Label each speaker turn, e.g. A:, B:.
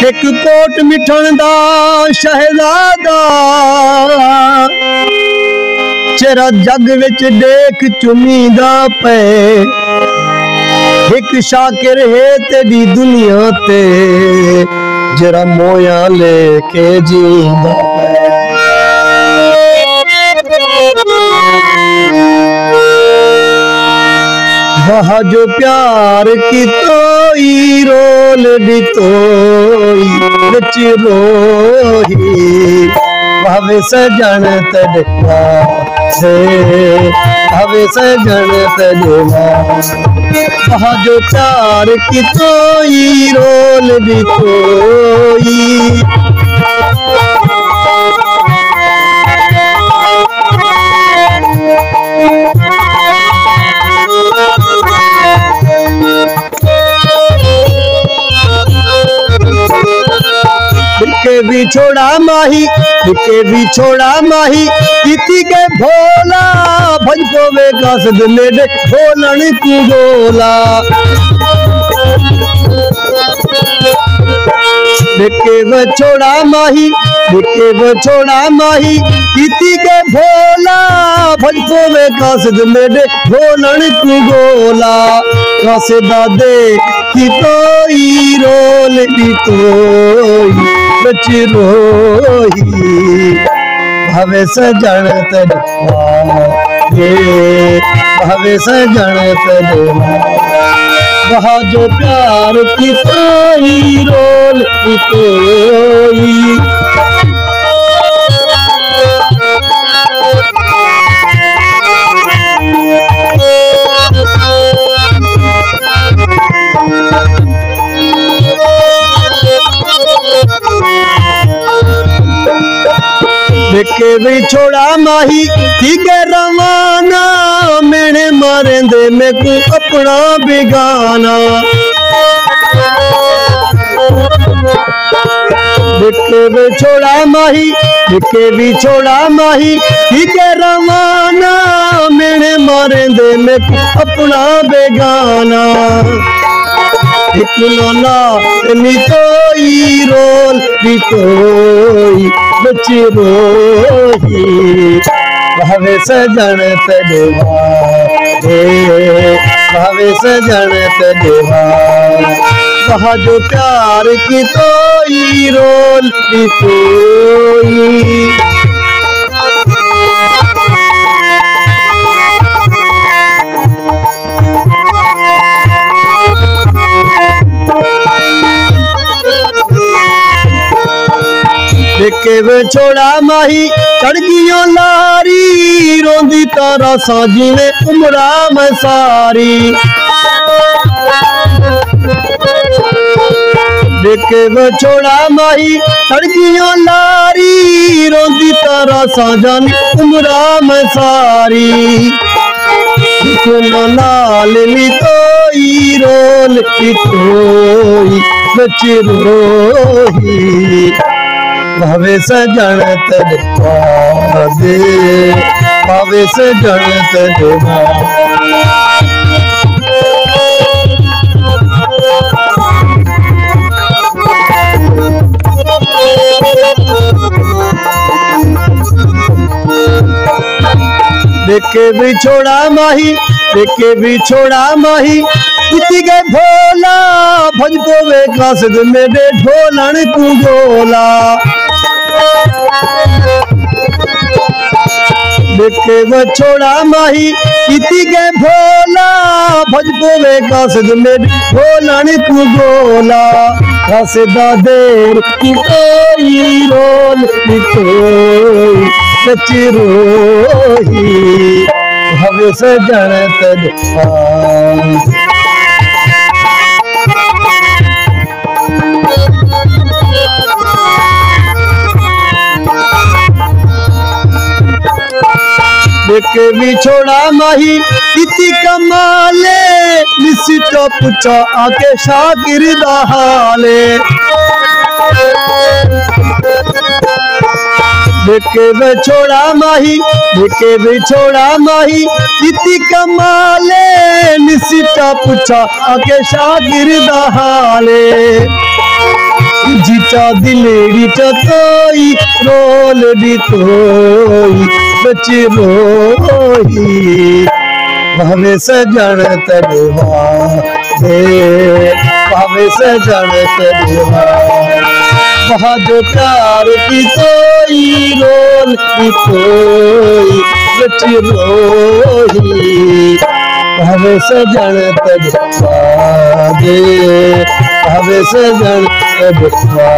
A: एक कोट मिठण दा शहजादा चेरा जग विच देख चुमीदा पे एक शाकिर है तेरी दुनिया ते जरा मोया लेके जींदा पे। वहा जो प्यार की तोई रोल दी तोई बिच रोही भावे सजन तड़पा भावे सजन तड़पा। वहा जो प्यार की तोई रोल दी तोई भी छोड़ा माही भी छोड़ा माही इति के भोला भजपो वे कासद मेरे भोलन तू बोला वो छोड़ा माही इति के भोला भजपो वे कासद मेरे भोलन तू बोला कासदा दे की तोई रोल दी तोई बच रोही भावे सजन तड़पा भावे सजन तड़पा। वहा जो प्यार की तोई रोल की तोई देखे भी छोड़ा माही ठीक है रवाना मैंने मारे दे में को अपना बेगाना देखे भी छोड़ा माही ठीक है रवाना मैंने मारे दे में को अपना बेगाना एक लोला नी तोई रोल दी तोई बच रोही भावे सजन तड़पा भावे सजन तड़पा। वहा जो प्यार की तोई रोल दी तोई देखे वे छोड़ा माही चढ़ गियो लारी रोंदी तारा साजी ने उमरा मैं सारी देखे वे छोड़ा माही चढ़ गियो लारी रोंदी तारा साजा ने उमरा मैं सारी लाल ली तोई रोल की तोई बच रोही भावे सजन तड़पा भावे सजन तड़पा। देखे भी छोड़ा माही इति के भोला भजपो वे कासद मेरे ढोलन तू बोला देखे वो छोड़ा माही इति के भोला भजपो वे कासद मेरे ढोलन तू बोला कासदा देर की कोई रोल की तोई सच रोही भावे सजन तड़पा देखे भी छोड़ा माही इति कमाले निसितो पुछा आके शाकिर दा हाले देखे भी छोड़ा माही इति कमाले निसिता पुछा आके शाकिर दा हाले जीता दिलेरी चतोई रोल दी तोई बच रोई भावे सजन तड़वा दे भावे सजन तड़वा वहाँ जो प्यार की तोई रोल की तोई बच रोई भावे सजन तड़वा दे भावे सजन तड़वा